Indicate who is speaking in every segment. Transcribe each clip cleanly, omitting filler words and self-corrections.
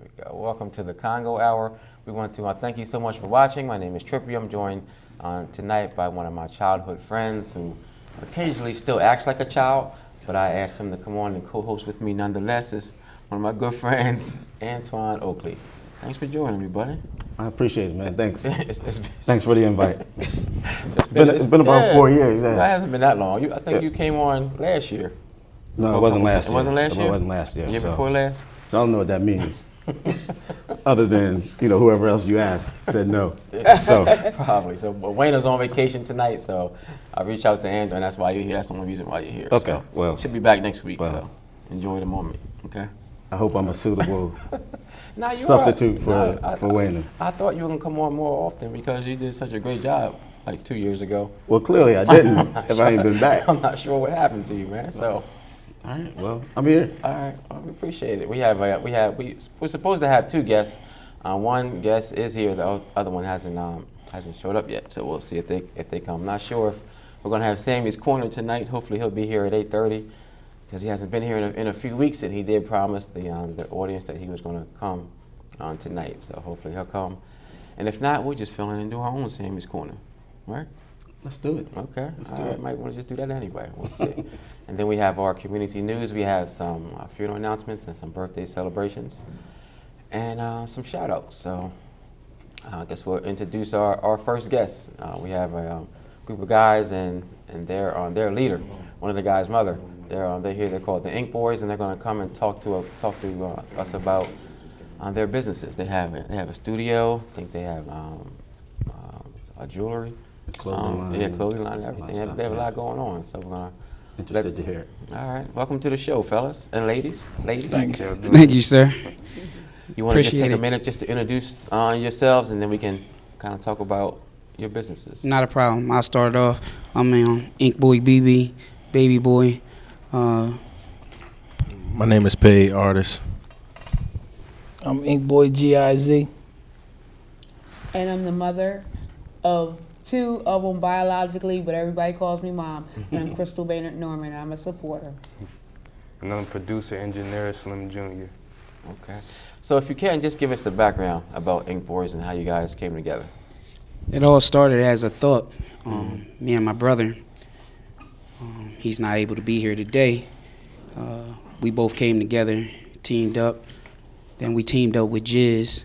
Speaker 1: we go. Welcome to the Congo Hour. We want to thank you so much for watching. My name is Trippy. I'm joined tonight by one of my childhood friends who occasionally still acts like a child, but I asked him to come on and co-host with me nonetheless. It's one of my good friends, Antoine Oakley. Thanks for joining me, buddy.
Speaker 2: I appreciate it, man. Thanks.
Speaker 1: It's
Speaker 2: Thanks for the invite. It's been about 4 years. Yeah.
Speaker 1: That hasn't been that long. I think you came on last year.
Speaker 2: No, it wasn't last year.
Speaker 1: It wasn't last year?
Speaker 2: It wasn't last year.
Speaker 1: The year before last?
Speaker 2: So I don't know what that means. Other than, whoever else you asked said no. So
Speaker 1: probably. So Wayne's on vacation tonight, so I reached out to Andrew, and that's why you're here. That's the only reason why you're here.
Speaker 2: Okay,
Speaker 1: so
Speaker 2: well.
Speaker 1: Should be back next week, so enjoy the moment, okay?
Speaker 2: I hope I'm a suitable
Speaker 1: Nah,
Speaker 2: substitute for Wayne.
Speaker 1: I thought you were going to come on more often because you did such a great job like 2 years ago.
Speaker 2: Well, clearly I didn't if I ain't been back.
Speaker 1: I'm not sure what happened to you, man, so.
Speaker 2: All right, well, I'm here.
Speaker 1: All right, well, we appreciate it. We're supposed to have two guests. One guest is here. The other one hasn't showed up yet. So we'll see if they come. Not sure if we're gonna have Sammy's Corner tonight. Hopefully he'll be here at 8:30 because he hasn't been here in a few weeks, and he did promise the audience that he was gonna come tonight. So hopefully he'll come. And if not, we'll just fill in and do our own Sammy's Corner, right?
Speaker 2: Let's do it.
Speaker 1: Okay. All right. Might want to just do that anyway. We'll see. And then we have our community news. We have some funeral announcements and some birthday celebrations and some shout outs. So I guess we'll introduce our first guest. We have a group of guys and their leader, one of the guys' mother. They're here. They're called the Ink Boys, and they're going to come and talk to us about their businesses. They have a studio. I think they have a jewelry.
Speaker 2: Clothing line.
Speaker 1: Yeah, clothing line and everything. They have a lot going on, so we're gonna.
Speaker 2: Interested to hear it.
Speaker 1: All right, welcome to the show, fellas and ladies.
Speaker 3: Thank you.
Speaker 4: Thank you, sir.
Speaker 1: You want to just take
Speaker 4: Appreciate
Speaker 1: a
Speaker 4: it.
Speaker 1: minute just to introduce yourselves, and then we can kind of talk about your businesses.
Speaker 4: Not a problem. I'll start off. I'm Ink Boy BB, Baby Boy.
Speaker 3: My name is Paid Artist.
Speaker 5: I'm Ink Boy GIZ.
Speaker 6: And I'm the mother of two of them biologically, but everybody calls me mom. And I'm Crystal Baynard Norman. I'm a supporter.
Speaker 7: And I'm producer, engineer, Slim Jr.
Speaker 1: Okay. So if you can, just give us the background about Ink Boys and how you guys came together.
Speaker 4: It all started as a thought. Me and my brother, he's not able to be here today. We both came together, teamed up. Then we teamed up with Jizz.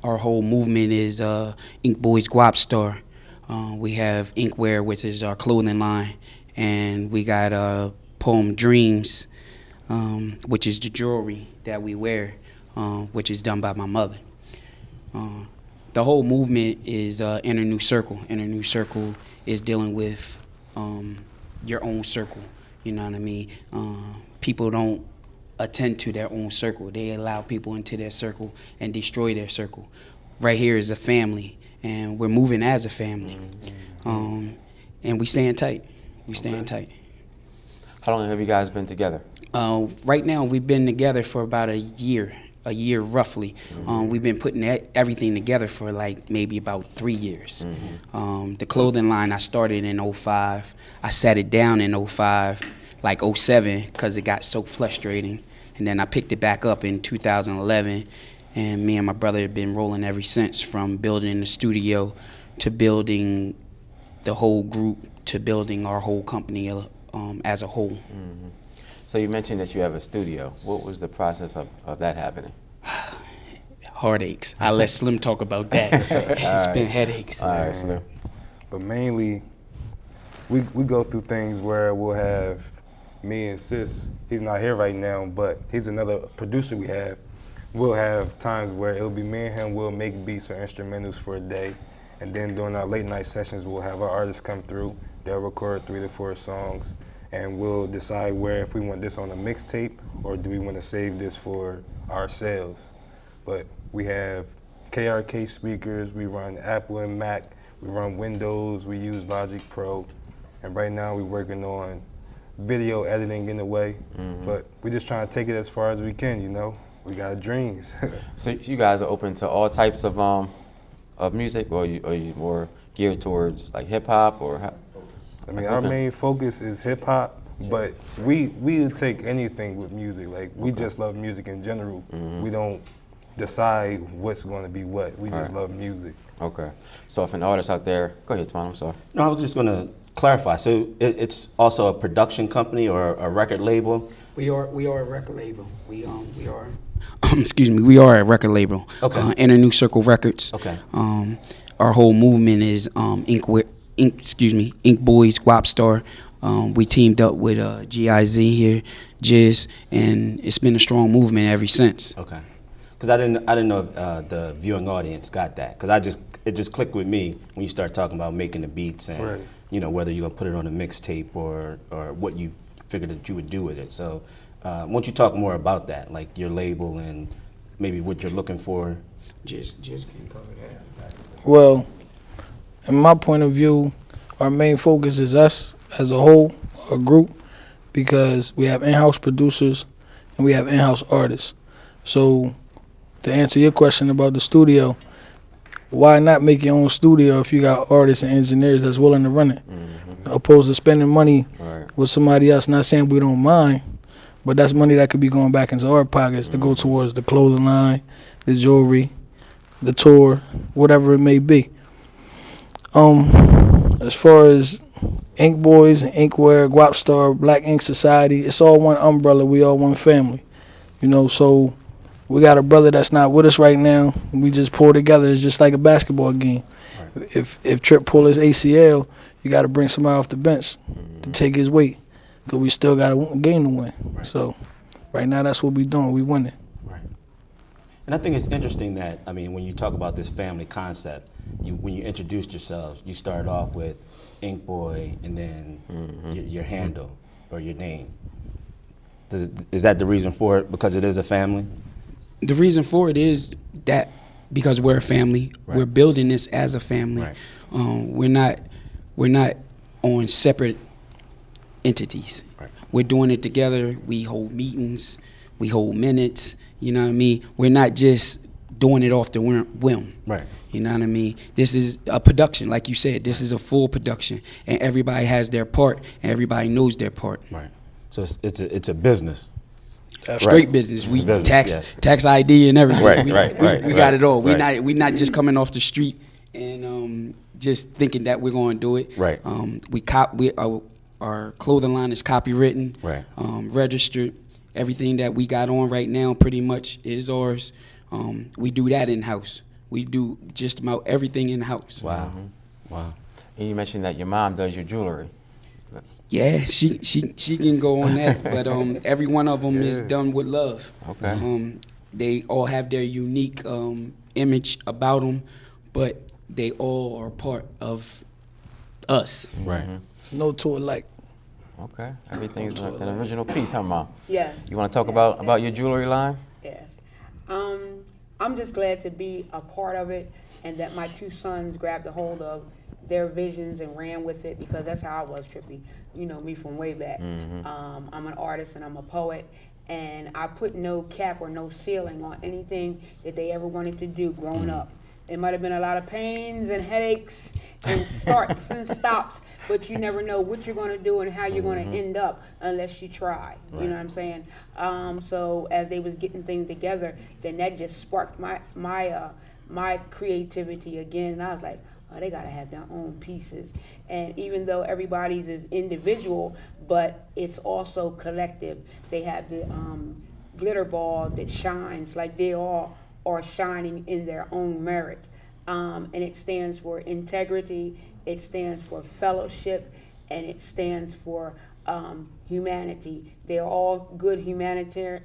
Speaker 4: Our whole movement is Ink Boys Guap Star. We have Inkware, which is our clothing line, and we got Poem Dreams, which is the jewelry that we wear, which is done by my mother. The whole movement is Inner New Circle. Inner New Circle is dealing with your own circle. You know what I mean? People don't attend to their own circle. They allow people into their circle and destroy their circle. Right here is a family, and we're moving as a family. And we staying tight. We staying tight.
Speaker 1: How long have you guys been together?
Speaker 4: Right now, we've been together for about a year roughly. We've been putting everything together for like maybe about 3 years. The clothing line I started in '05. I sat it down in '05, like '07, because it got so frustrating. And then I picked it back up in 2011, and me and my brother have been rolling ever since, from building the studio to building the whole group to building our whole company as a whole.
Speaker 1: So you mentioned that you have a studio. What was the process of that happening?
Speaker 4: Heartaches. I let Slim talk about that. It's been headaches.
Speaker 1: All right, Slim.
Speaker 7: But mainly, we go through things where we'll have me and Sis. He's not here right now, but he's another producer we have. We'll have times where it'll be me and him. We'll make beats or instrumentals for a day, and then during our late night sessions, we'll have our artists come through. They'll record 3 to 4 songs, and we'll decide where if we want this on a mixtape or do we want to save this for ourselves. But we have KRK speakers. We run Apple and Mac. We run Windows. We use Logic Pro, and right now we're working on video editing in a way, but we're just trying to take it as far as we can, We got dreams.
Speaker 1: So you guys are open to all types of music, or are you more geared towards like hip hop or?
Speaker 7: I mean, our main focus is hip hop, but we take anything with music. Like we just love music in general. We don't decide what's going to be what. We just
Speaker 1: Right.
Speaker 7: love music.
Speaker 1: Okay. So if an artist out there, go ahead, Tom. I'm sorry.
Speaker 2: No, I was just going to clarify. So it's also a production company or a record label?
Speaker 4: We are a record label. We are excuse me. We are a record label.
Speaker 2: Okay.
Speaker 4: Inner New Circle Records.
Speaker 2: Okay.
Speaker 4: Our whole movement is Ink Boys, Guap Star. We teamed up with GIZ here, Jizz, and it's been a strong movement ever since.
Speaker 2: Okay. Because I didn't know if the viewing audience got that. Because it just clicked with me when you start talking about making the beats and
Speaker 7: Right.
Speaker 2: whether you're gonna put it on a mixtape or what you figured that you would do with it. So why don't you talk more about that, like your label and maybe what you're looking for?
Speaker 4: Jizz can cover that.
Speaker 5: Well, in my point of view, our main focus is us as a whole, a group, because we have in-house producers and we have in-house artists. So to answer your question about the studio, why not make your own studio if you got artists and engineers that's willing to run it, opposed to spending money
Speaker 1: Right.
Speaker 5: with somebody else? Not saying we don't mind, but that's money that could be going back into our pockets to go towards the clothing line, the jewelry, the tour, whatever it may be. As far as Ink Boys and Inkware, Guap Star, Black Ink Society, it's all one umbrella. We all one family, So we got a brother that's not with us right now. We just pull together. It's just like a basketball game.
Speaker 2: Right.
Speaker 5: If Trip pull his ACL, you got to bring somebody off the bench to take his weight, because we still got a game to win.
Speaker 2: Right.
Speaker 5: So right now, that's what we doing. We winning.
Speaker 2: Right. And I think it's interesting that, when you talk about this family concept, when you introduced yourselves, you started off with Ink Boy and then your handle or your name. Is that the reason for it, because it is a family?
Speaker 4: The reason for it is that because we're a family,
Speaker 2: Right.
Speaker 4: we're building this as a family.
Speaker 2: Right.
Speaker 4: We're not on separate entities.
Speaker 2: Right.
Speaker 4: We're doing it together. We hold meetings. We hold minutes. You know what I mean? We're not just doing it off the whim.
Speaker 2: Right.
Speaker 4: You know what I mean? This is a production, like you said. This is a full production, and everybody has their part, and everybody knows their part.
Speaker 2: Right. So it's a business.
Speaker 4: Straight business.
Speaker 2: It's
Speaker 4: We
Speaker 2: a business,
Speaker 4: tax
Speaker 2: yes.
Speaker 4: tax ID and everything.
Speaker 2: Right,
Speaker 4: we,
Speaker 2: right,
Speaker 4: we,
Speaker 2: right,
Speaker 4: we
Speaker 2: right,
Speaker 4: got it all.
Speaker 2: right.
Speaker 4: We not just coming off the street and just thinking that we're going to do it.
Speaker 2: Right.
Speaker 4: Our clothing line is copywritten.
Speaker 2: Right.
Speaker 4: Registered. Everything that we got on right now pretty much is ours. We do that in house. We do just about everything in house.
Speaker 2: Wow. Wow.
Speaker 1: And you mentioned that your mom does your jewelry.
Speaker 4: Yeah, she can go on that, but every one of them is done with love.
Speaker 1: Okay.
Speaker 4: They all have their unique image about them, but they all are part of us.
Speaker 2: Right.
Speaker 5: There's no two alike.
Speaker 1: Okay. Everything's an original piece, huh, Mom?
Speaker 6: Yes.
Speaker 1: You want to talk about your jewelry line?
Speaker 6: Yes. I'm just glad to be a part of it, and that my two sons grabbed a hold of their visions and ran with it, because that's how I was, Trippy. You know me from way back. I'm an artist and I'm a poet, and I put no cap or no ceiling on anything that they ever wanted to do growing up. It might have been a lot of pains and headaches and starts and stops, but you never know what you're going to do and how you're going to end up unless you try. You know what I'm saying? So as they was getting things together, then that just sparked my creativity again. And I was like, oh, they got to have their own pieces. And even though everybody's is individual, but it's also collective. They have the glitter ball that shines, like they all are shining in their own merit. And it stands for integrity, it stands for fellowship, and it stands for humanity. They're all good humanities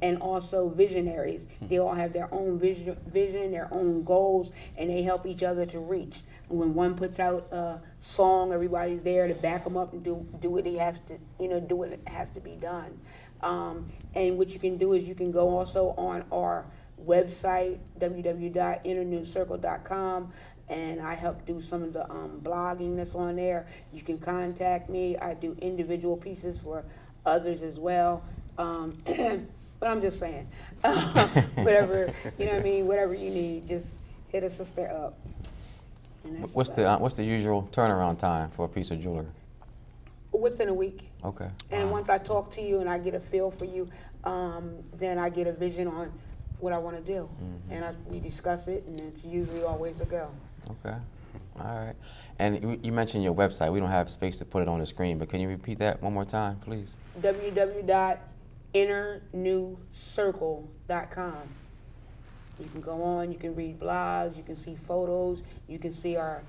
Speaker 6: and also visionaries. They all have their own vision, their own goals, and they help each other to reach. When one puts out a song, everybody's there to back them up and do what he has to, do what has to be done. And what you can do is you can go also on our website, www.innernewcircle.com, and I help do some of the blogging that's on there. You can contact me. I do individual pieces for others as well. But I'm just saying, whatever, whatever you need, just hit a sister up.
Speaker 1: What's the usual turnaround time for a piece of jewelry?
Speaker 6: Within a week.
Speaker 1: Okay.
Speaker 6: And once I talk to you and I get a feel for you, then I get a vision on what I want to do, and we discuss it, and it's usually always a go.
Speaker 1: Okay. All right. And you mentioned your website. We don't have space to put it on the screen, but can you repeat that one more time, please?
Speaker 6: www.innernewcircle.com. You can go on, you can read blogs, you can see photos, you can see our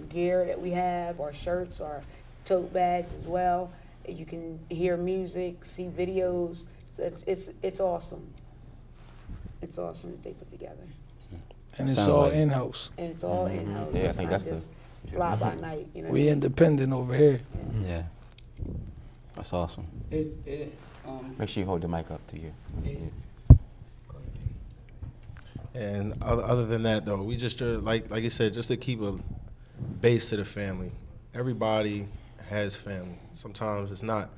Speaker 6: gear that we have, our shirts, our tote bags as well. You can hear music, see videos. So it's awesome. It's awesome that they put together.
Speaker 5: And it's
Speaker 2: Sounds
Speaker 5: all
Speaker 2: like-
Speaker 5: in-house.
Speaker 6: And it's all in-house.
Speaker 1: Yeah, I
Speaker 6: It's
Speaker 1: think
Speaker 6: not
Speaker 1: that's the-
Speaker 6: just fly by night, you know.
Speaker 5: We independent over here.
Speaker 2: Yeah. That's awesome.
Speaker 1: Make sure you hold the mic up to you.
Speaker 3: And other than that, though, we just like you said, just to keep a base to the family. Everybody has family. Sometimes it's not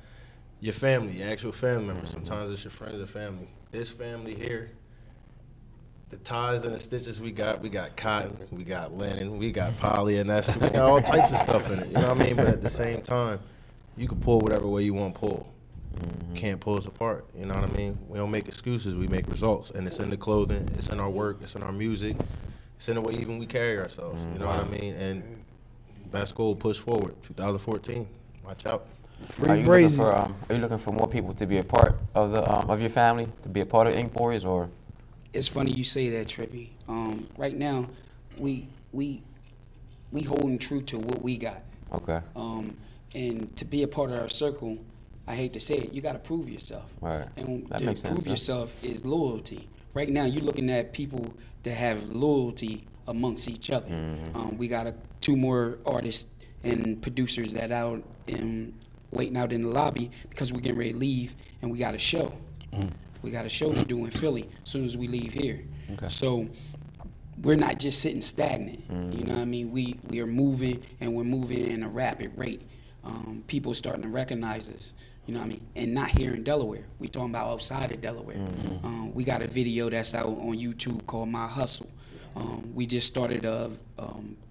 Speaker 3: your family, your actual family members. Sometimes it's your friends and family. This family here, the ties and the stitches we got cotton, we got linen, we got polyester, we got all types of stuff in it. You know what I mean? But at the same time, you can pull whatever way you want to pull. Can't pull us apart. You know what I mean? We don't make excuses. We make results, and it's in the clothing, it's in our work, it's in our music, it's in the way even we carry ourselves. You know what I mean? And best goal, push forward. 2014. Watch out.
Speaker 1: Are you
Speaker 5: Brazy.
Speaker 1: looking for more people to be a part of the of your family, to be a part of Ink Boys, or?
Speaker 4: It's funny you say that, Trippy. Right now, we holding true to what we got.
Speaker 1: Okay.
Speaker 4: And to be a part of our circle, I hate to say it, you got to prove yourself.
Speaker 1: Right.
Speaker 4: And
Speaker 1: That
Speaker 4: to
Speaker 1: makes sense,
Speaker 4: prove
Speaker 1: though.
Speaker 4: yourself is loyalty. Right now, you're looking at people that have loyalty amongst each other. We got two more artists and producers that out in waiting out in the lobby because we're getting ready to leave, and we got a show. We got a show to do in Philly as soon as we leave here.
Speaker 2: Okay.
Speaker 4: So we're not just sitting stagnant. You know what I mean? We are moving, and we're moving in a rapid rate. People starting to recognize us. You know what I mean? And not here in Delaware. We talking about outside of Delaware. We got a video that's out on YouTube called My Hustle. We just started a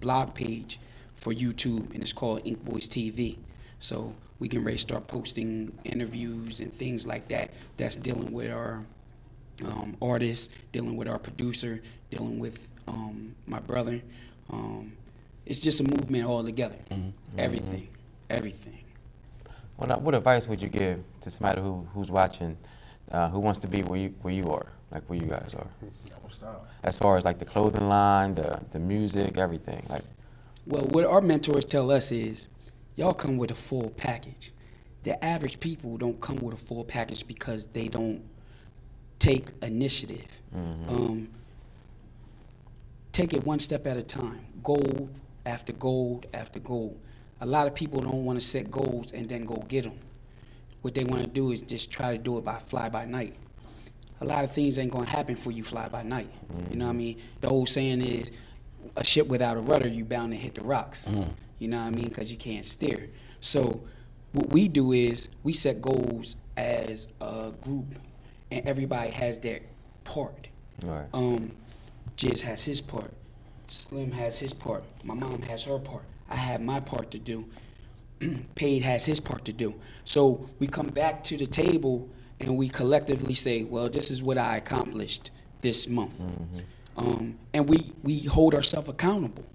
Speaker 4: blog page for YouTube, and it's called Ink Boys TV. So we can ready to start posting interviews and things like that that's dealing with our artists, dealing with our producer, dealing with my brother. It's just a movement all together. Everything.
Speaker 1: What advice would you give to somebody who's watching, who wants to be where you are, like where you guys are? As far as like the clothing line, the music, everything. Like,
Speaker 4: Well, what our mentors tell us is, y'all come with a full package. The average people don't come with a full package because they don't take initiative. Take it one step at a time. Gold after gold after gold. A lot of people don't want to set goals and then go get them. What they want to do is just try to do it by fly by night. A lot of things ain't going to happen for you fly by night. You know what I mean? The old saying is, a ship without a rudder, you bound to hit the rocks. You know what I mean? Because you can't steer. So what we do is we set goals as a group, and everybody has their part.
Speaker 1: right.
Speaker 4: Jizz has his part. Slim has his part. My mom has her part. I have my part to do. Paid has his part to do. So we come back to the table and we collectively say, well, this is what I accomplished this month. And we hold ourselves accountable.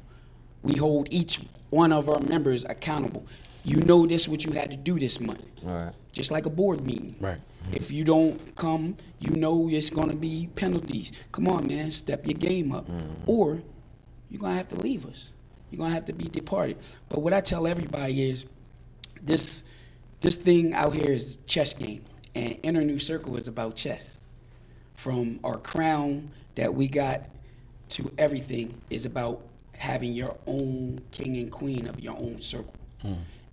Speaker 4: We hold each one of our members accountable. You know this is what you had to do this month.
Speaker 1: Right.
Speaker 4: Just like a board meeting.
Speaker 2: Right.
Speaker 4: If you don't come, you know it's going to be penalties. Come on, man, step your game up. Or you're going to have to leave us. You're going to have to be departed. But what I tell everybody is this thing out here is chess game. And Inner New Circle is about chess. From our crown that we got to everything is about having your own king and queen of your own circle.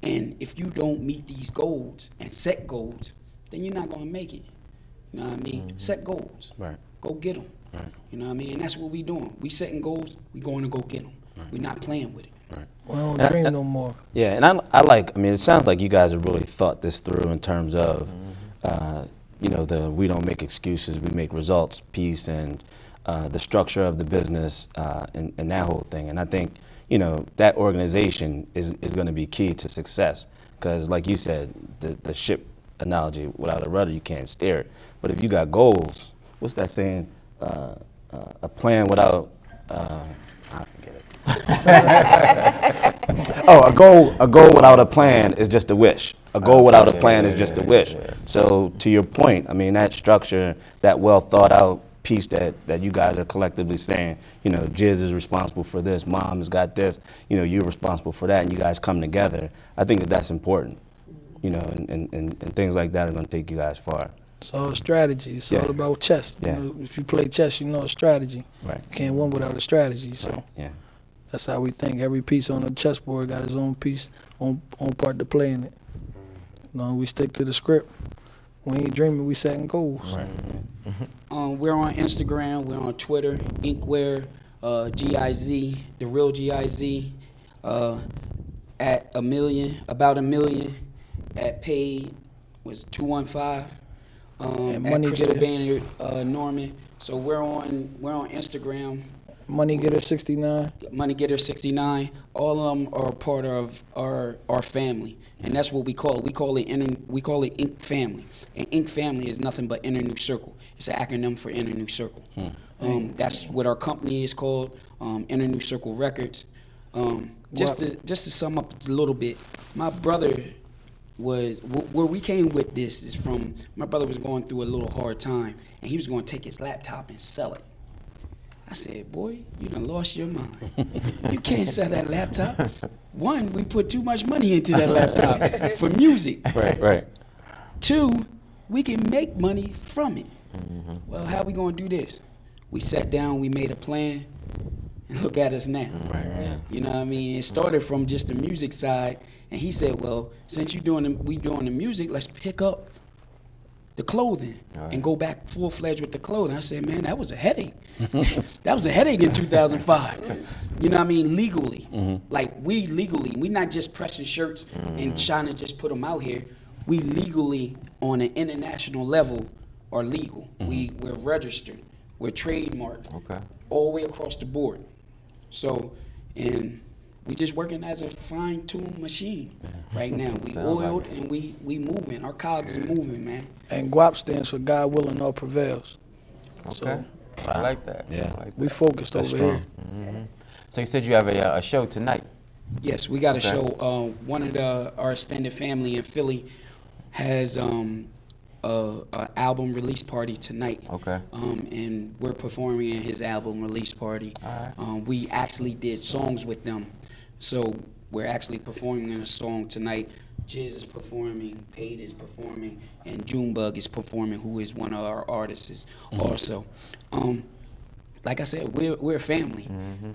Speaker 4: And if you don't meet these goals and set goals, then you're not going to make it. You know what I mean? Set goals.
Speaker 2: Right.
Speaker 4: Go get them.
Speaker 2: Right.
Speaker 4: You know what I mean? And that's what we doing. We setting goals, we going to go get them. We're not playing with it.
Speaker 5: We don't dream no more.
Speaker 2: Yeah, and I mean, it sounds like you guys have really thought this through in terms of, we don't make excuses, we make results piece, and the structure of the business and that whole thing. And I think, that organization is going to be key to success because, like you said, the ship analogy. Without a rudder, you can't steer it. But if you got goals, what's that saying? A plan without, I forget it. Oh, a goal without a plan is just a wish. A goal without a plan is just a wish. So to your point, I mean, that structure, that well thought out piece that you guys are collectively saying, you know, Jizz is responsible for this, Mom has got this, you know, you're responsible for that, and you guys come together. I think that's important, you know, and things like that are going to take you guys far.
Speaker 5: It's all strategy. It's all about chess.
Speaker 2: Yeah.
Speaker 5: You know, if you play chess, you know a strategy.
Speaker 2: Right.
Speaker 5: You can't win without a strategy. So
Speaker 2: Right. Yeah.
Speaker 5: that's how we think. Every piece on the chessboard got its own piece, own part to play in it. You know, we stick to the script. We ain't dreaming, we setting goals.
Speaker 2: Right.
Speaker 4: We're on Instagram, we're on Twitter, Inkware, GIZ, the real GIZ, at about a million, at paid was 215.
Speaker 5: And
Speaker 4: At
Speaker 5: Money
Speaker 4: Crystal
Speaker 5: Getter.
Speaker 4: Banner, Norman. So we're on Instagram.
Speaker 5: Money Getter 69.
Speaker 4: Money Getter 69. All of them are part of our family, and that's what we call it. We call it Inc. Family, and Inc. Family is nothing but Inner New Circle. It's an acronym for Inner New Circle. That's what our company is called, Inner New Circle Records. Just to sum up a little bit, my brother was where we came with this is from. My brother was going through a little hard time, and he was going to take his laptop and sell it. I said, boy, you done lost your mind. You can't sell that laptop. One, we put too much money into that laptop for music.
Speaker 2: Right.
Speaker 4: Two, we can make money from it. Well, how we gonna do this? We sat down, we made a plan, and look at us now.
Speaker 2: Right. Yeah.
Speaker 4: You know what I mean? It started from just the music side, and he said, well, since we doing the music, let's pick up the clothing and go back full-fledged with the clothing. I said, man, that was a headache. That was a headache in 2005. You know what I mean? Legally. Like, we not just pressing shirts and trying to just put them out here. We legally, on an international level, are legal. We're registered. We're trademarked.
Speaker 1: Okay.
Speaker 4: All the way across the board. So, and we just working as a fine-tuned machine right now. We
Speaker 1: Sounds
Speaker 4: oiled
Speaker 1: like it.
Speaker 4: and we moving. Our cogs are moving, man.
Speaker 5: And GWAP stands for God Willing All Prevails.
Speaker 1: Okay.
Speaker 5: So
Speaker 1: I like that.
Speaker 2: Yeah.
Speaker 1: I like
Speaker 5: we
Speaker 1: that.
Speaker 5: focused
Speaker 2: That's
Speaker 5: over
Speaker 2: strong.
Speaker 5: here.
Speaker 1: So you said you have a show tonight.
Speaker 4: Yes, we got a
Speaker 1: Okay.
Speaker 4: show. One of our extended family in Philly has a album release party tonight.
Speaker 1: Okay.
Speaker 4: And we're performing at his album release party.
Speaker 1: All right.
Speaker 4: We actually did songs with them, so we're actually performing in a song tonight. Jizz is performing, Paid is performing, and Junebug is performing, who is one of our artists also. Like I said, we're a family,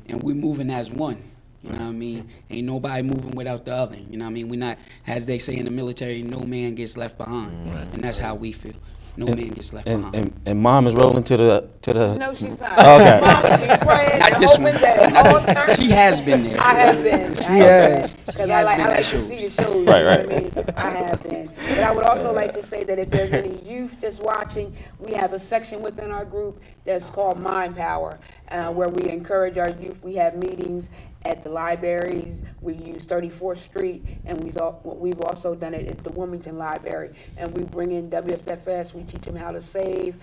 Speaker 4: and we're moving as one. You know what I mean? Ain't nobody moving without the other. You know what I mean? We're not, as they say in the military, no man gets left behind, and that's how we feel. No man gets left behind.
Speaker 2: And Mom is rolling to the.
Speaker 6: No, she's not.
Speaker 2: Okay.
Speaker 6: Mom has been praying
Speaker 4: Not
Speaker 6: and
Speaker 4: this
Speaker 6: hoping
Speaker 4: one.
Speaker 6: that all turn.
Speaker 4: She has been there.
Speaker 6: I have been.
Speaker 5: She has.
Speaker 6: Because
Speaker 4: She
Speaker 6: I
Speaker 4: has
Speaker 6: like,
Speaker 4: been
Speaker 6: I
Speaker 4: at
Speaker 6: like to see the
Speaker 4: shows.
Speaker 6: shows. You
Speaker 2: Right,
Speaker 6: know
Speaker 2: right.
Speaker 6: what I mean? I have been. But I would also like to say that if there's any youth that's watching, we have a section within our group that's called Mind Power, where we encourage our youth. We have meetings at the libraries. We use 34th Street, and we've also done it at the Wilmington Library. And we bring in WSFS. We teach them how to save.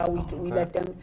Speaker 6: We let them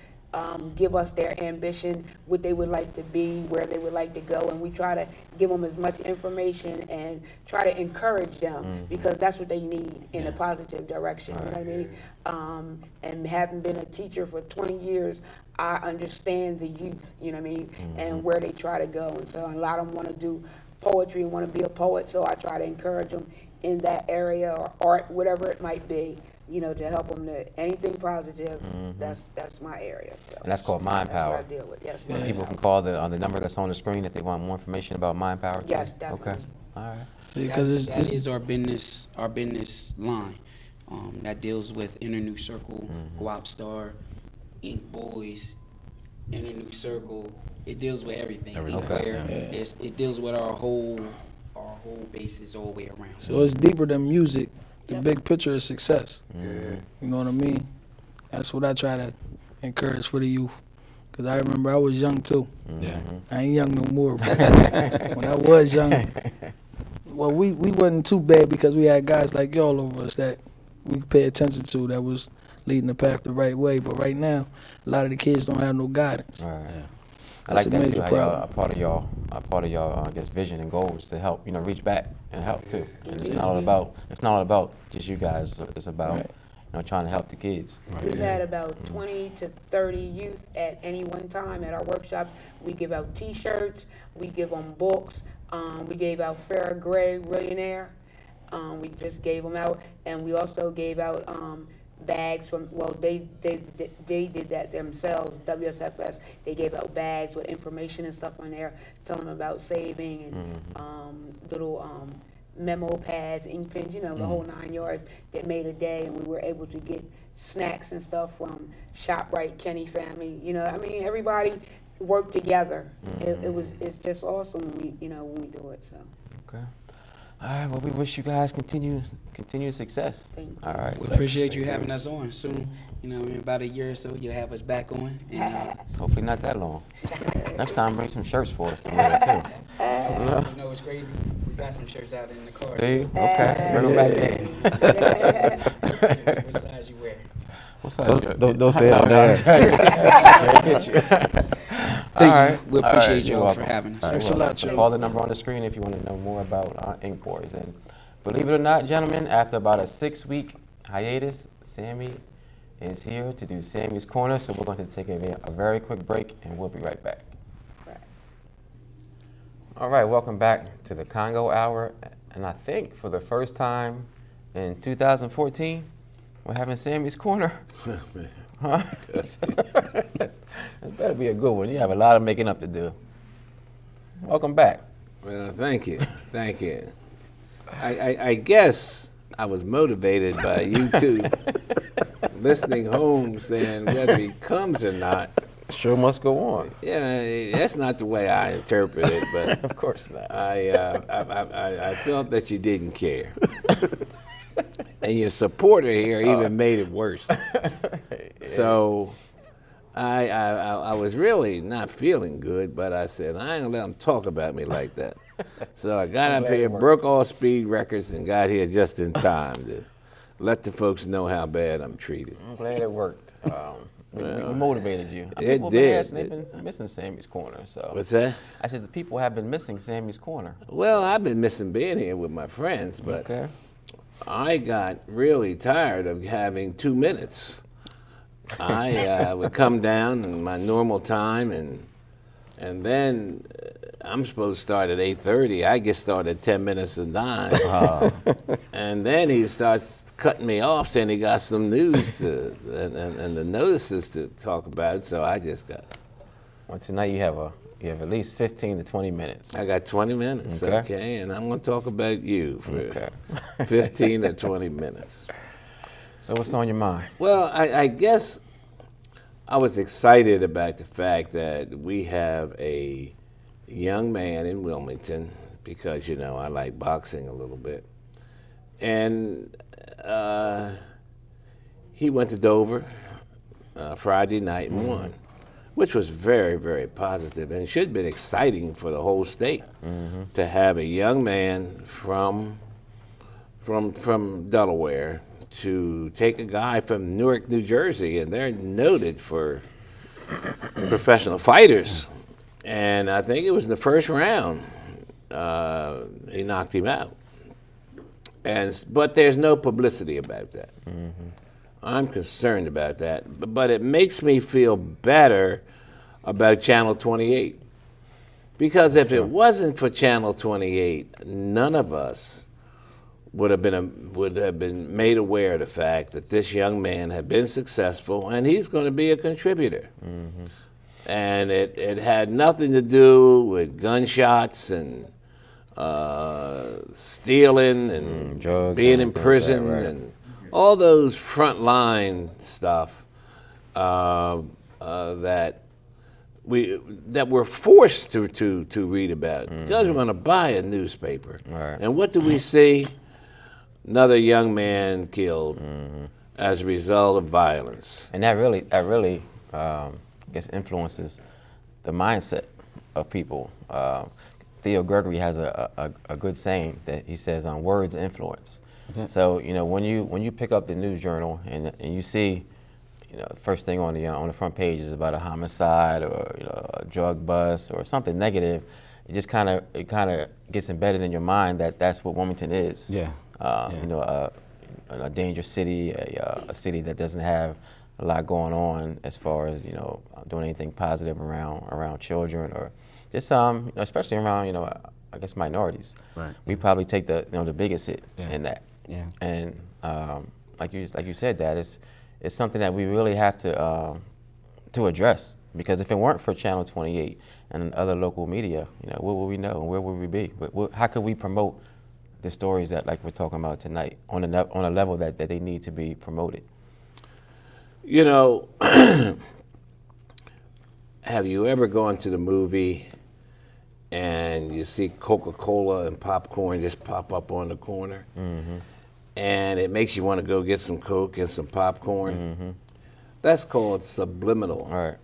Speaker 6: give us their ambition, what they would like to be, where they would like to go, and we try to give them as much information and try to encourage them because that's what they need in a positive direction. You know what I mean? And having been a teacher for 20 years, I understand the youth, you know what I mean, and where they try to go. And so a lot of them want to do poetry and want to be a poet, so I try to encourage them in that area or art, whatever it might be, you know, to help them to anything positive. That's my area. So.
Speaker 1: And that's called Mind
Speaker 6: That's
Speaker 1: Power.
Speaker 6: what I deal with. Yes, Mind
Speaker 1: People
Speaker 6: Power.
Speaker 1: can call on the number that's on the screen if they want more information about Mind Power. too?
Speaker 6: Yes, definitely.
Speaker 1: Okay. All right.
Speaker 5: Because
Speaker 4: That is our business line that deals with Inner New Circle, GWAP Star, Ink Boys, Inner New Circle. It deals with everything.
Speaker 2: Everything.
Speaker 4: Inkware.
Speaker 2: Okay.
Speaker 4: It deals with our whole basis all the way around.
Speaker 5: So it's deeper than music. The
Speaker 6: Yep.
Speaker 5: big picture is success.
Speaker 7: Yeah.
Speaker 5: You know what I mean? That's what I try to encourage for the youth. Because I remember I was young too.
Speaker 2: Yeah.
Speaker 5: I ain't young no more, but when I was young, well, we wasn't too bad because we had guys like y'all over us that we could pay attention to that was leading the path the right way. But right now, a lot of the kids don't have no guidance.
Speaker 1: Right.
Speaker 2: Yeah.
Speaker 1: I
Speaker 5: That's
Speaker 1: like
Speaker 5: a
Speaker 1: that
Speaker 5: major
Speaker 1: too. How y'all,
Speaker 5: problem.
Speaker 1: a part of y'all, I guess, vision and goals to help, reach back and help too. And it's not all about just you guys. It's about,
Speaker 5: Right.
Speaker 1: trying to help the kids.
Speaker 6: We've had about 20 to 30 youth at any one time at our workshop. We give out T-shirts, we give them books, we gave out Farrah Gray Millionaire. We just gave them out, and we also gave out bags from. Well, they did that themselves. WSFS. They gave out bags with information and stuff on there, telling them about saving and little memo pads, ink pens, the whole 9 yards. They made a day, and we were able to get snacks and stuff from ShopRite, Kenny family. Everybody worked together. It's just awesome when we do it. So.
Speaker 1: Okay. All right. Well, we wish you guys continued success.
Speaker 6: Thank you.
Speaker 1: All right.
Speaker 4: We appreciate you having us on soon. In about a year or so, you'll have us back on. And,
Speaker 1: Hopefully not that long. Next time, bring some shirts for us to wear too.
Speaker 4: you know what's crazy? We got some shirts out in the car.
Speaker 1: Do you?
Speaker 4: too.
Speaker 1: Okay. Bring them back in.
Speaker 4: What size you wear?
Speaker 1: What's up?
Speaker 2: Don't say it on air.
Speaker 1: Get you.
Speaker 4: Thank you. We appreciate
Speaker 1: You're
Speaker 4: y'all
Speaker 1: welcome.
Speaker 4: for having us.
Speaker 1: All right,
Speaker 5: Thanks a lot, y'all.
Speaker 1: Call the number on the screen if you want to know more about Ink Boys. And believe it or not, gentlemen, after about a 6-week hiatus, Sammy is here to do Sammy's Corner. So we're going to take a very quick break, and we'll be right back. All right, welcome back to the Congo Hour. And I think for the first time in 2014, we're having Sammy's Corner. Huh? That better be a good one. You have a lot of making up to do. Welcome back.
Speaker 8: Well, thank you. Thank you. I guess I was motivated by you two listening home saying whether he comes or not.
Speaker 1: Show must go on.
Speaker 8: Yeah, that's not the way I interpret it, but
Speaker 1: Of course not.
Speaker 8: I felt that you didn't care. And your supporter here even made it worse. So I was really not feeling good, but I said, I ain't gonna let them talk about me like that. So I got up here, broke all speed records, and got here just in time to let the folks know how bad I'm treated.
Speaker 1: I'm glad it worked. We motivated you.
Speaker 8: It
Speaker 1: People
Speaker 8: did.
Speaker 1: Been asking, they've been missing Sammy's Corner. So
Speaker 8: What's that?
Speaker 1: I said the people have been missing Sammy's Corner.
Speaker 8: Well, I've been missing being here with my friends, but
Speaker 1: Okay.
Speaker 8: I got really tired of having 2 minutes. I would come down in my normal time, and then I'm supposed to start at 8:30. I get started 10 minutes to 9, and then he starts cutting me off, saying he got some news and the notices to talk about it. So I just got.
Speaker 1: Well, tonight you have at least 15 to 20 minutes.
Speaker 8: I got 20 minutes,
Speaker 1: Okay.
Speaker 8: okay, and I'm going to talk about you for
Speaker 1: Okay.
Speaker 8: 15 to 20 minutes.
Speaker 1: So what's on your mind?
Speaker 8: Well, I guess I was excited about the fact that we have a young man in Wilmington, because, I like boxing a little bit. And he went to Dover Friday night and won, which was very, very positive, and should have been exciting for the whole state to have a young man from Delaware to take a guy from Newark, New Jersey, and they're noted for professional fighters. And I think it was in the first round he knocked him out. But there's no publicity about that. I'm concerned about that. But it makes me feel better about Channel 28. Because if it wasn't for Channel 28, none of us would have been made aware of the fact that this young man had been successful and he's going to be a contributor. And it had nothing to do with gunshots and stealing and
Speaker 1: drugs,
Speaker 8: being in
Speaker 1: anything like that,
Speaker 8: prison
Speaker 1: right.
Speaker 8: and all those frontline stuff that we're forced to read about because we're going to buy a newspaper.
Speaker 1: Right.
Speaker 8: And what do we see? Another young man killed as a result of violence.
Speaker 1: And that really, I guess, influences the mindset of people. Theo Gregory has a good saying that he says, words influence.
Speaker 2: Okay.
Speaker 1: So when you pick up the news journal and you see, first thing on the front page is about a homicide or a drug bust or something negative, it kind of gets embedded in your mind that that's what Wilmington is.
Speaker 2: Yeah.
Speaker 1: A dangerous city, a city that doesn't have a lot going on as far as doing anything positive around children or just especially around I guess minorities.
Speaker 2: Right.
Speaker 1: We probably take the the biggest hit
Speaker 2: Yeah.
Speaker 1: in that.
Speaker 2: Yeah.
Speaker 1: And like you said, that it's something that we really have to address, because if it weren't for Channel 28 and other local media, what would we know and where would we be? How could we promote the stories that like we're talking about tonight on a level that they need to be promoted?
Speaker 8: Have you ever gone to the movie and you see Coca-Cola and popcorn just pop up on the corner? Mm-hmm. And it makes you want to go get some Coke and some popcorn? Mm-hmm. That's called subliminal.
Speaker 1: All right.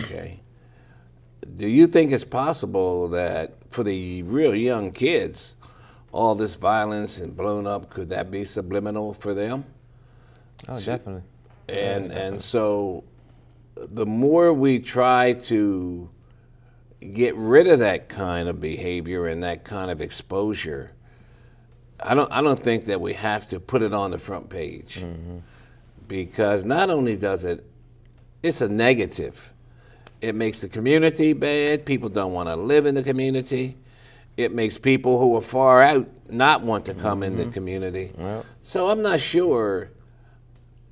Speaker 8: Okay. Do you think it's possible that for the real young kids, all this violence and blown up, could that be subliminal for them?
Speaker 1: Oh, definitely.
Speaker 8: And so the more we try to get rid of that kind of behavior and that kind of exposure, I don't think that we have to put it on the front page. Mm-hmm. Because not only does it's a negative. It makes the community bad. People don't want to live in the community. It makes people who are far out not want to come in the community. Yep. So I'm not sure.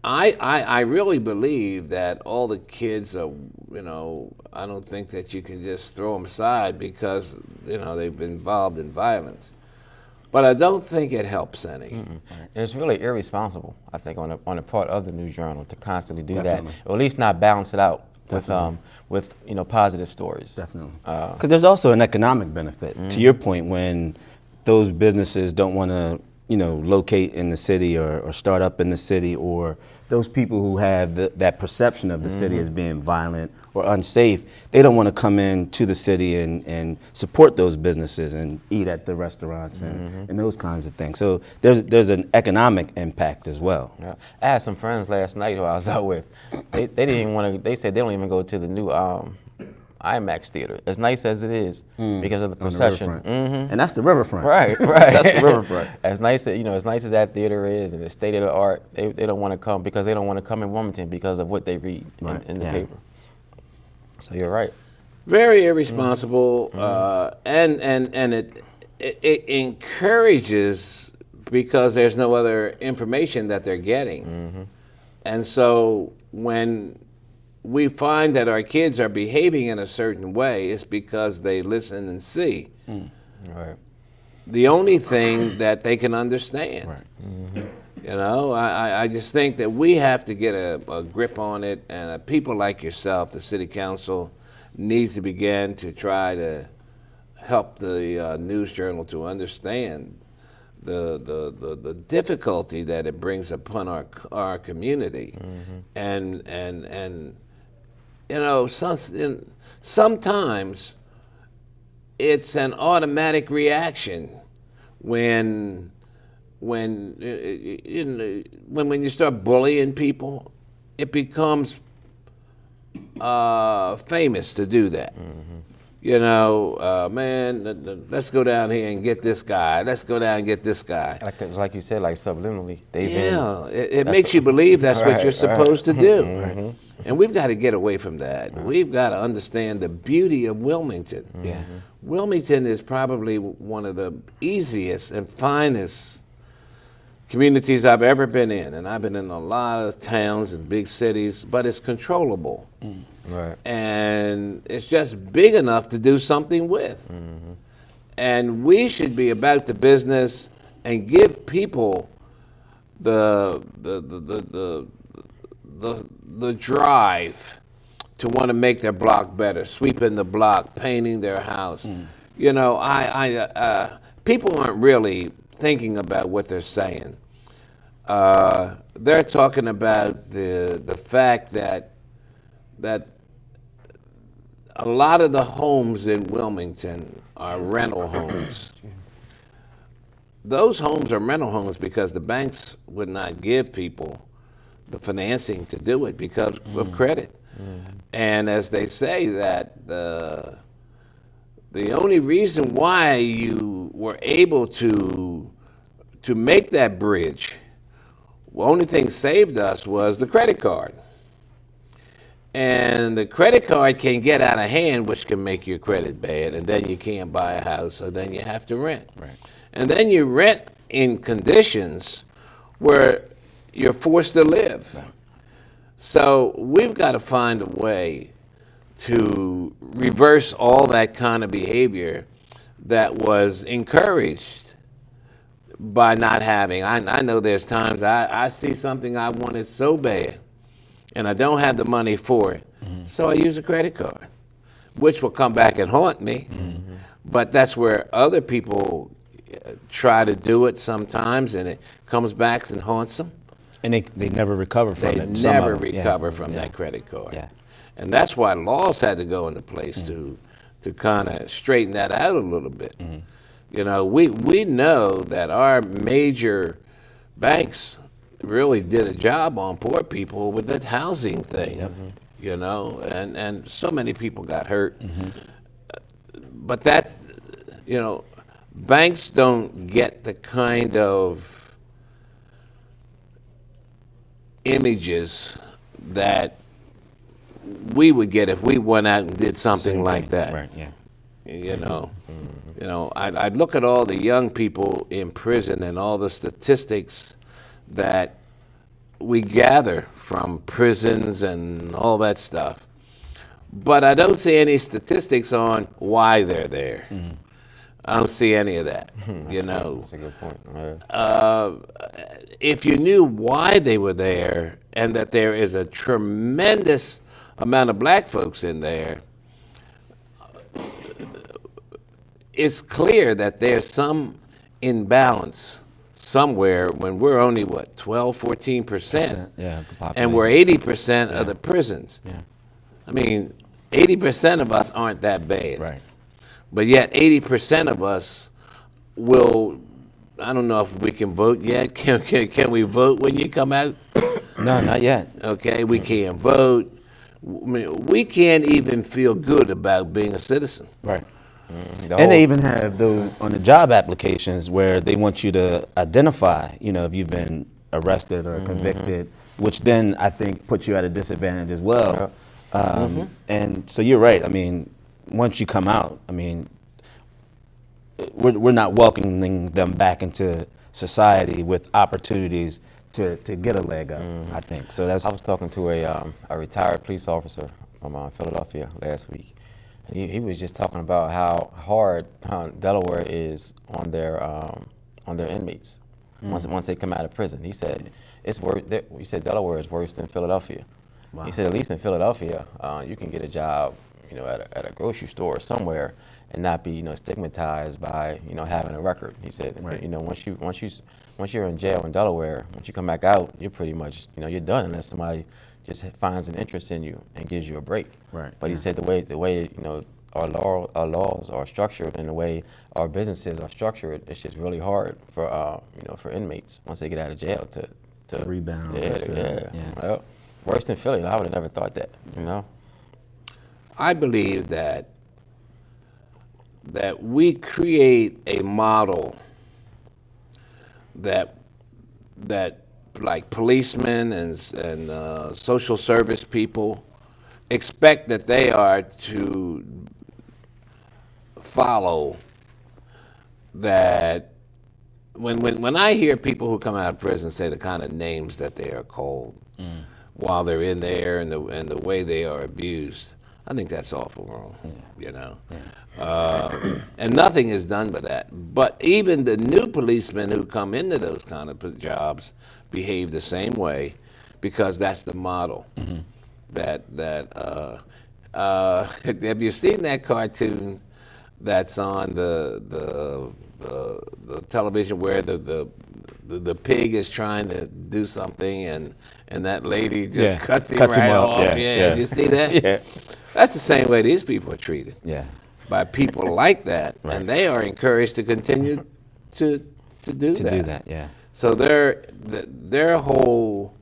Speaker 8: I really believe that all the kids are, I don't think that you can just throw them aside because, they've been involved in violence. But I don't think it helps any.
Speaker 1: And it's really irresponsible, I think, on the part of the News Journal to constantly do
Speaker 2: Definitely.
Speaker 1: that, or at least not balance it out
Speaker 2: Definitely.
Speaker 1: with positive stories.
Speaker 2: Definitely. Because there's also an economic benefit. To your point, when those businesses don't want to, locate in the city or start up in the city, or those people who have that perception of the city as being violent or unsafe, they don't want to come into the city and support those businesses and eat at the restaurants and those kinds of things. So there's an economic impact as well.
Speaker 1: Yeah. I had some friends last night who I was out with. They didn't even want to. They said they don't even go to the new IMAX theater, as nice as it is, because of the
Speaker 2: On the
Speaker 1: procession.
Speaker 2: riverfront. And that's the riverfront.
Speaker 1: Right.
Speaker 2: That's the riverfront.
Speaker 1: As nice as that theater is, and the state of the art, they don't want to come because they don't want to come in Wilmington because of what they read in the paper. So you're right.
Speaker 8: Very irresponsible, and it encourages, because there's no other information that they're getting. And so when we find that our kids are behaving in a certain way, it's because they listen and see
Speaker 1: Right.
Speaker 8: the only thing that they can understand.
Speaker 2: Right.
Speaker 8: I just think that we have to get a grip on it, and people like yourself, the city council, needs to begin to try to help the News Journal to understand the difficulty that it brings upon our community, and sometimes it's an automatic reaction when you start bullying people, it becomes famous to do that. Man, let's go down here and get this guy. Let's go down and get this guy.
Speaker 1: Like you said, like subliminally,
Speaker 8: It makes you believe that's what you're supposed to do. And we've got to get away from that. We've got to understand the beauty of Wilmington.
Speaker 2: Yeah.
Speaker 8: Wilmington is probably one of the easiest and finest communities I've ever been in, and I've been in a lot of towns and big cities, but it's controllable.
Speaker 1: Right.
Speaker 8: And it's just big enough to do something with. And we should be about the business and give people the drive to want to make their block better, sweeping the block, painting their house. People aren't really thinking about what they're saying. They're talking about the fact that a lot of the homes in Wilmington are rental homes. those homes are rental homes because the banks would not give people the financing to do it because of credit. And as they say that the only reason why you were able to make that bridge, the only thing saved us was the credit card. And the credit card can get out of hand, which can make your credit bad, and then you can't buy a house, so then you have to rent.
Speaker 2: Right.
Speaker 8: And then you rent in conditions where you're forced to live.
Speaker 2: Right.
Speaker 8: So we've got to find a way to reverse all that kind of behavior that was encouraged by not having. I know there's times I see something I wanted so bad, and I don't have the money for it, so I use a credit card, which will come back and haunt me. But that's where other people try to do it sometimes, and it comes back and haunts them.
Speaker 2: And they never recover from
Speaker 8: They
Speaker 2: it. Some
Speaker 8: never
Speaker 2: of them, yeah.
Speaker 8: recover from
Speaker 2: Yeah.
Speaker 8: that credit card.
Speaker 2: Yeah.
Speaker 8: And that's why laws had to go into place to kind of straighten that out a little bit. You know, we know that our major banks really did a job on poor people with that housing thing. You know, and so many people got hurt. But that, you know, banks don't get the kind of images that we would get if we went out and did something
Speaker 2: Same
Speaker 8: like
Speaker 2: thing.
Speaker 8: that.
Speaker 2: Right, yeah.
Speaker 8: You know, I look at all the young people in prison and all the statistics that we gather from prisons and all that stuff, but I don't see any statistics on why they're there. I don't see any of that. You know,
Speaker 1: That's a good point.
Speaker 8: if you knew why they were there and that there is a tremendous amount of black folks in there, it's clear that there's some imbalance somewhere when we're only, what, 12, 14%?
Speaker 2: Yeah, the
Speaker 8: And we're 80% of the prisons.
Speaker 2: Yeah.
Speaker 8: I mean, 80% of us aren't that bad.
Speaker 2: Right.
Speaker 8: But yet 80% of us will, I don't know if we can vote yet. Can we vote when you come out?
Speaker 2: No, not yet.
Speaker 8: Okay, we can't vote. I mean, we can't even feel good about being a citizen.
Speaker 2: Right.
Speaker 1: The
Speaker 2: And
Speaker 1: whole-
Speaker 2: they even have those on the job applications where they want you to identify, you know, if you've been arrested or convicted, which then I think puts you at a disadvantage as well. And so you're right. I mean, once you come out, I mean, we're not welcoming them back into society with opportunities to get a leg up, I think. So that's
Speaker 1: I was talking to a retired police officer from Philadelphia last week. And he was just talking about how hard Delaware is on their inmates once they come out of prison. He said it's worse. He said Delaware is worse than Philadelphia. He said at least in Philadelphia you can get a job, you know, at a grocery store or somewhere and not be, you know, stigmatized by, you know, having a record. He said, you know, once you're in jail in Delaware, once you come back out, you're pretty much, you know, you're done unless somebody just finds an interest in you and gives you a break.
Speaker 2: Right.
Speaker 1: But he said the way you know our laws are structured and the way our businesses are structured, it's just really hard for you know, for inmates once they get out of jail to
Speaker 2: rebound.
Speaker 1: Yeah. Well, worse than Philly. I would have never thought that. You know.
Speaker 8: I believe that we create a model that like policemen and social service people expect that they are to follow. That when I hear people who come out of prison say the kind of names that they are called while they're in there and the way they are abused, I think that's awful wrong. You know. And nothing is done but that. But even the new policemen who come into those kind of jobs behave the same way because that's the model. Have you seen that cartoon that's on the television where the pig is trying to do something and that lady just cuts him right off?
Speaker 2: Yeah.
Speaker 8: You see that?
Speaker 2: Yeah.
Speaker 8: That's the same way these people are treated.
Speaker 2: Yeah.
Speaker 8: By people like that, and they are encouraged to continue to to do that.
Speaker 2: To do that, yeah.
Speaker 8: So their whole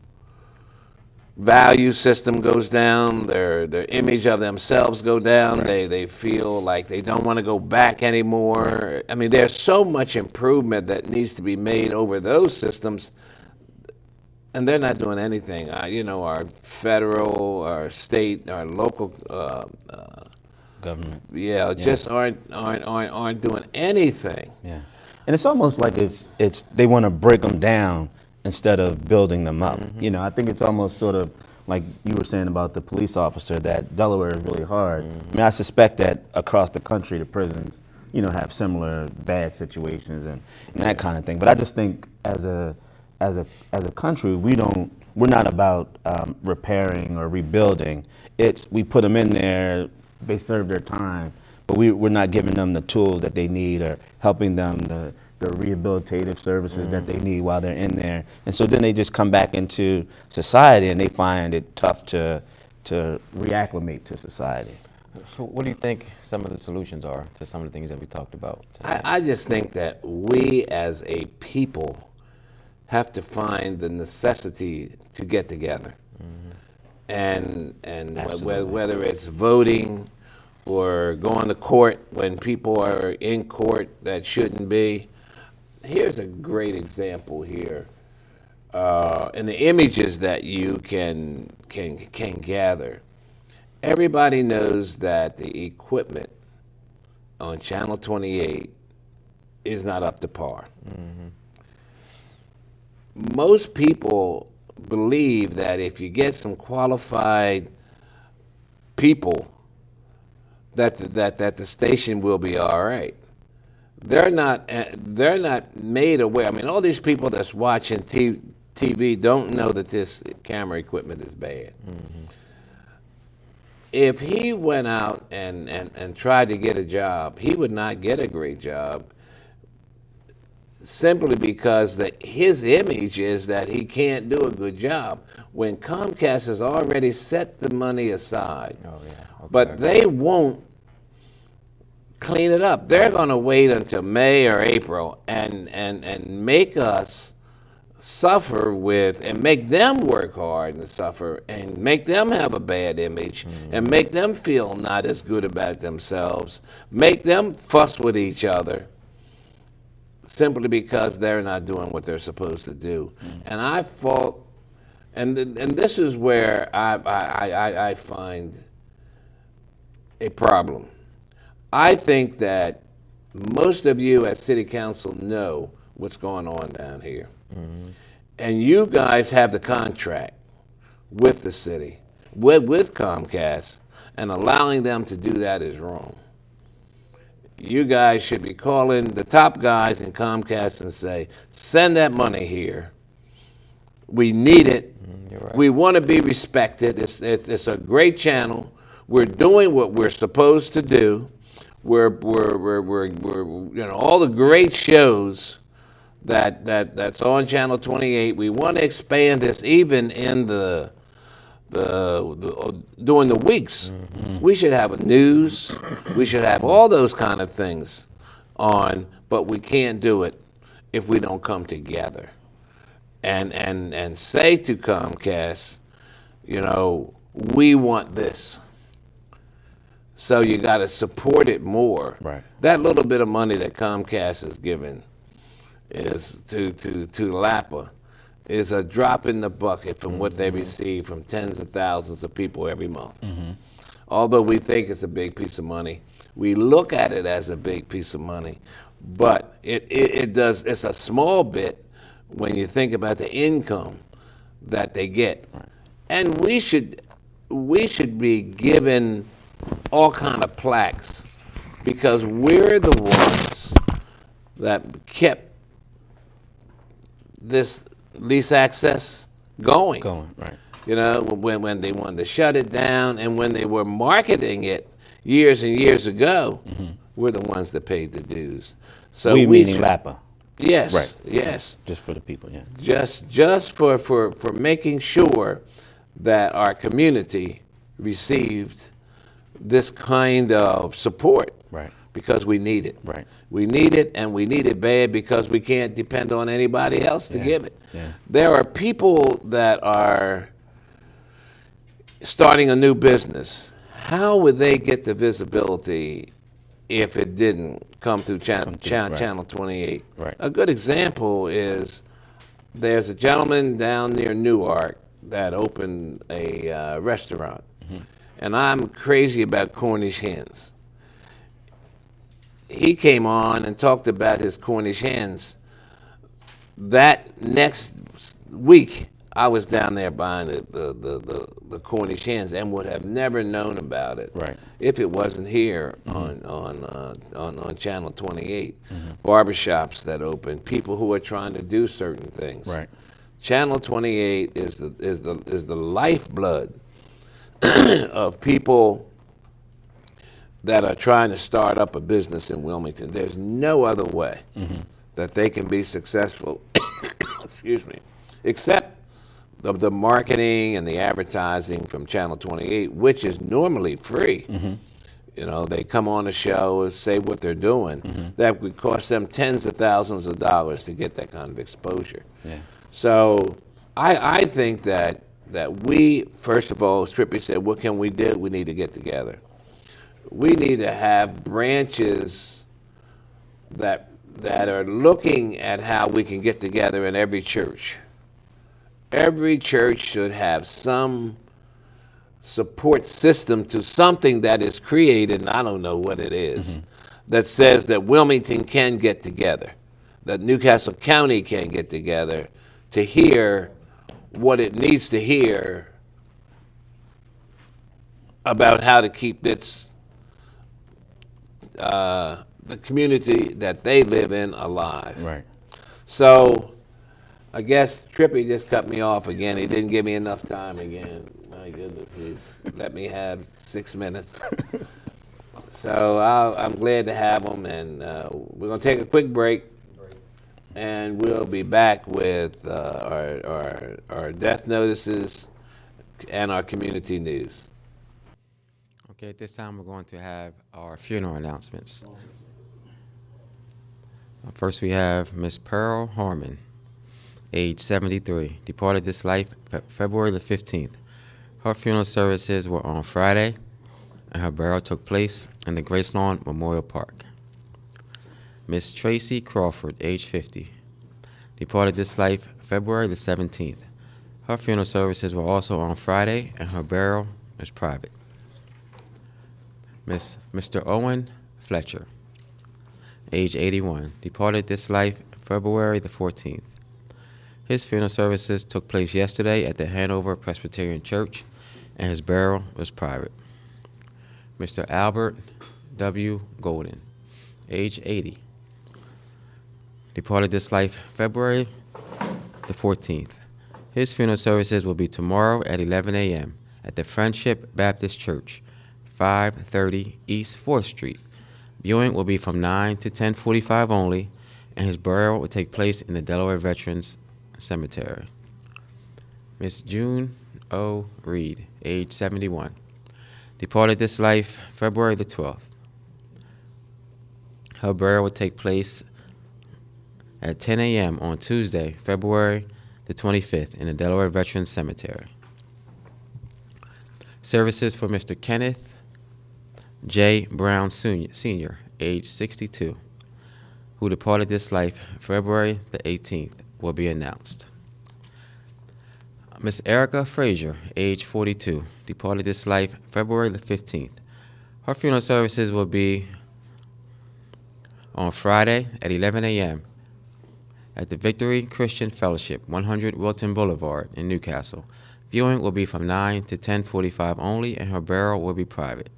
Speaker 8: value system goes down. Their image of themselves go down.
Speaker 2: Right.
Speaker 8: They feel like they don't want to go back anymore. I mean, there's so much improvement that needs to be made over those systems, and they're not doing anything. Our federal, our state, our local,
Speaker 2: Government.
Speaker 8: just aren't doing anything.
Speaker 2: Yeah, and it's almost like it's they want to break them down instead of building them up. You know, I think it's almost sort of like you were saying about the police officer, that Delaware is really hard. I mean, I suspect that across the country, the prisons, have similar bad situations and that kind of thing. But I just think as a country, we're not about repairing or rebuilding. We put them in there, they serve their time, but we're not giving them the tools that they need or helping them the rehabilitative services that they need while they're in there. And so then they just come back into society and they find it tough to reacclimate to society.
Speaker 1: So what do you think some of the solutions are to some of the things that we talked about tonight?
Speaker 8: I just think that we as a people have to find the necessity to get together. And whether it's voting or going to court when people are in court that shouldn't be. Here's a great example here. And the images that you can gather. Everybody knows that the equipment on Channel 28 is not up to par. Most people believe that if you get some qualified people, that the station will be all right. They're not made aware. I mean, all these people that's watching TV don't know that this camera equipment is bad. If he went out and tried to get a job, he would not get a great job, simply because his image is that he can't do a good job. When Comcast has already set the money aside, but they won't clean it up. They're going to wait until May or April and make us suffer with, and make them work hard and suffer, and make them have a bad image, and make them feel not as good about themselves, make them fuss with each other, simply because they're not doing what they're supposed to do. And I fault, and this is where I find a problem. I think that most of you at City Council know what's going on down here. And you guys have the contract with the city, with Comcast, and allowing them to do that is wrong. You guys should be calling the top guys in Comcast and say, send that money here. We need it.
Speaker 1: You're right. We
Speaker 8: We want to be respected. It's a great channel. We're doing what we're supposed to do. We're all the great shows that's on Channel 28. We want to expand this even in during the weeks. We should have a news. We should have all those kind of things on, but we can't do it if we don't come together and say to Comcast, we want this. So you got to support it more.
Speaker 2: Right.
Speaker 8: That little bit of money that Comcast is giving is to LAPA is a drop in the bucket from what they receive from tens of thousands of people every month. Although we think it's a big piece of money, we look at it as a big piece of money, but it's a small bit when you think about the income that they get. Right. And we should be given all kind of plaques because we're the ones that kept this lease access going.
Speaker 2: Right.
Speaker 8: When they wanted to shut it down and when they were marketing it years and years ago, we're the ones that paid the dues. So
Speaker 2: we meaning LAPA.
Speaker 8: Yes.
Speaker 2: Right.
Speaker 8: Yes.
Speaker 2: Just for the people, yeah.
Speaker 8: Just for making sure that our community received this kind of support.
Speaker 2: Right.
Speaker 8: because we need it.
Speaker 2: Right.
Speaker 8: We need it, and we need it bad because we can't depend on anybody else to give it.
Speaker 2: Yeah.
Speaker 8: There are people that are starting a new business. How would they get the visibility if it didn't come through
Speaker 2: Right.
Speaker 8: Channel 28?
Speaker 2: Right.
Speaker 8: A good example is there's a gentleman down near Newark that opened a restaurant, and I'm crazy about Cornish hens. He came on and talked about his Cornish hens. That next week, I was down there buying the Cornish hens and would have never known about it
Speaker 2: Right.
Speaker 8: if it wasn't here on Channel 28. Barbershops that open, people who are trying to do certain things.
Speaker 2: Right.
Speaker 8: Channel 28 is the lifeblood of people that are trying to start up a business in Wilmington. There's no other way that they can be successful, excuse me, except the marketing and the advertising from Channel 28, which is normally free. You know, they come on the show and say what they're doing. That would cost them tens of thousands of dollars to get that kind of exposure.
Speaker 2: Yeah.
Speaker 8: So I think that we, first of all, as Trippy said, what can we do? We need to get together. We need to have branches that are looking at how we can get together in every church. Every church should have some support system to something that is created, and I don't know what it is, that says that Wilmington can get together, that Newcastle County can get together to hear what it needs to hear about how to keep its the community that they live in alive.
Speaker 2: Right.
Speaker 8: So I guess Trippy just cut me off again. He didn't give me enough time again. My goodness, he's let me have 6 minutes. So I'm glad to have him, and we're going to take a quick break, and we'll be back with our death notices and our community news.
Speaker 1: Okay, at this time we're going to have our funeral announcements. First we have Miss Pearl Harmon, age 73, departed this life February the 15th. Her funeral services were on Friday, and her burial took place in the Grace Lawn Memorial Park. Miss Tracy Crawford, age 50, departed this life February the 17th. Her funeral services were also on Friday, and her burial is private. Mr. Owen Fletcher, age 81, departed this life February the 14th. His funeral services took place yesterday at the Hanover Presbyterian Church, and his burial was private. Mr. Albert W. Golden, age 80, departed this life February the 14th. His funeral services will be tomorrow at 11 a.m. at the Friendship Baptist Church, 530 East 4th Street. Viewing will be from 9 to 10:45 only, and his burial will take place in the Delaware Veterans Cemetery. Miss June O. Reed, age 71, departed this life February the 12th. Her burial will take place at 10 a.m. on Tuesday, February the 25th, in the Delaware Veterans Cemetery. Services for Mr. Kenneth J. Brown Sr., age 62, who departed this life February the 18th, will be announced. Miss Erica Frazier, age 42, departed this life February the 15th. Her funeral services will be on Friday at 11 a.m. at the Victory Christian Fellowship, 100 Wilton Boulevard in Newcastle. Viewing will be from 9 to 10:45 only, and her burial will be private.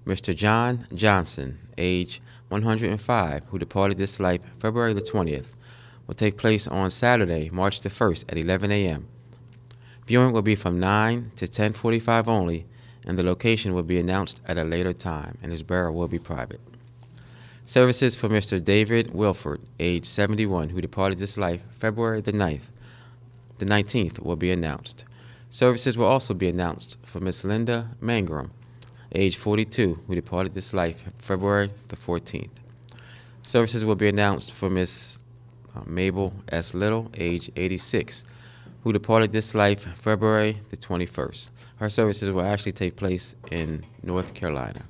Speaker 1: Mr. John Johnson, age 105, who departed this life February the 20th, will take place on Saturday, March the 1st at 11 a.m. Viewing will be from 9 to 10:45 only, and the location will be announced at a later time, and his burial will be private. Services for Mr. David Wilford, age 71, who departed this life February the 19th, will be announced. Services will also be announced for Miss Linda Mangrum, age 42, who departed this life February the 14th. Services will be announced for Miss Mabel S. Little, age 86, who departed this life February the 21st. Her services will actually take place in North Carolina.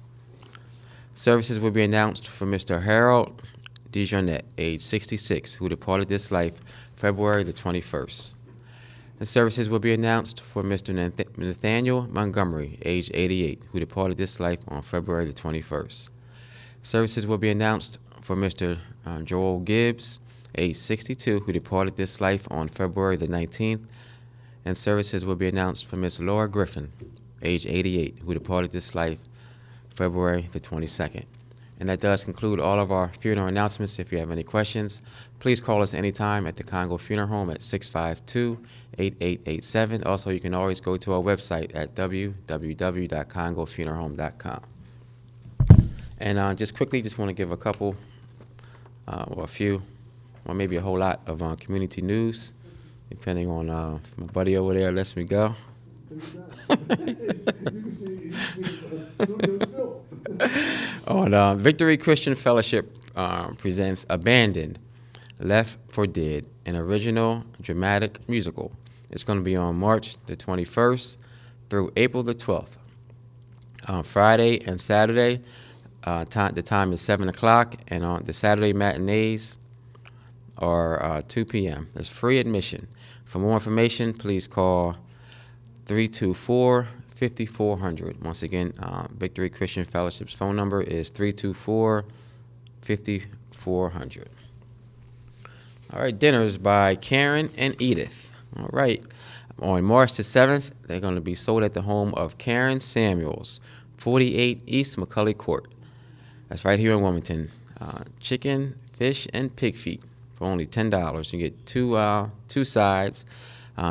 Speaker 1: Services will be announced for Mr. Harold DeJournette, age 66, who departed this life February the 21st. The services will be announced for Mr. Nathaniel Montgomery, age 88, who departed this life on February the 21st. Services will be announced for Mr. Joel Gibbs, age 62, who departed this life on February the 19th. And services will be announced for Miss Laura Griffin, age 88, who departed this life February the 22nd. And that does conclude all of our funeral announcements. If you have any questions, please call us anytime at the Congo Funeral Home at 652-8887. Also, you can always go to our website at www.congofuneralhome.com. And just quickly, just want to give a couple, or a few, or maybe a whole lot of community news, depending on if my buddy over there lets me go. On Victory Christian Fellowship presents Abandoned, Left for Dead, an original dramatic musical. It's going to be on March the 21st through April the 12th. Friday and Saturday, the time is 7 o'clock, and on the Saturday matinees are 2 p.m. There's free admission. For more information, please call 324-5400. Once again, Victory Christian Fellowship's phone number is 324-5400. All right, dinners by Karen and Edith. All right, on March the 7th, they're going to be sold at the home of Karen Samuels, 48 East McCully Court. That's right here in Wilmington. Chicken, fish, and pig feet for only $10. You get two sides.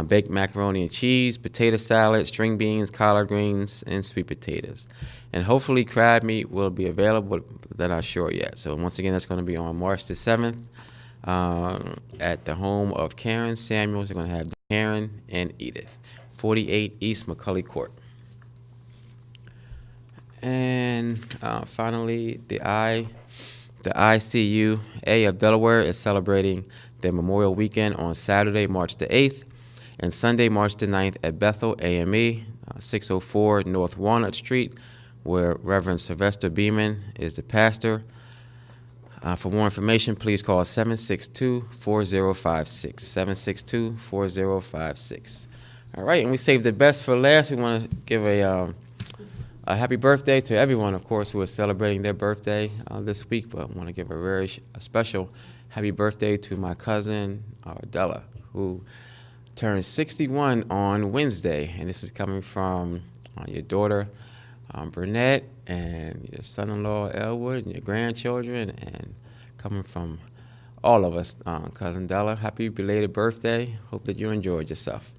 Speaker 1: Baked macaroni and cheese, potato salad, string beans, collard greens, and sweet potatoes. And hopefully crab meat will be available, but they're not sure yet. So once again, that's going to be on March the 7th at the home of Karen Samuels. They're going to have Karen and Edith, 48 East McCully Court. And finally, the ICUA of Delaware is celebrating their Memorial Weekend on Saturday, March the 8th. And Sunday, March the 9th at Bethel AME, 604 North Walnut Street, where Reverend Sylvester Beeman is the pastor. For more information, please call 762-4056, 762-4056. All right, and we saved the best for last. We want to give a happy birthday to everyone, of course, who is celebrating their birthday this week, but I want to give a special happy birthday to my cousin, Della, who turned 61 on Wednesday, and this is coming from your daughter, Burnett, and your son-in-law, Elwood, and your grandchildren, and coming from all of us, Cousin Della. Happy belated birthday. Hope that you enjoyed yourself.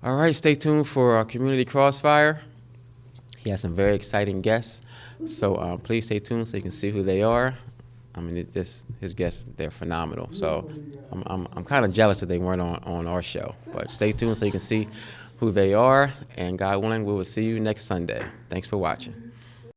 Speaker 1: All right, stay tuned for our Community Crossfire. He has some very exciting guests, so please stay tuned so you can see who they are. I mean, his guests, they're phenomenal. So I'm kind of jealous that they weren't on our show. But stay tuned so you can see who they are. And God willing, we will see you next Sunday. Thanks for watching.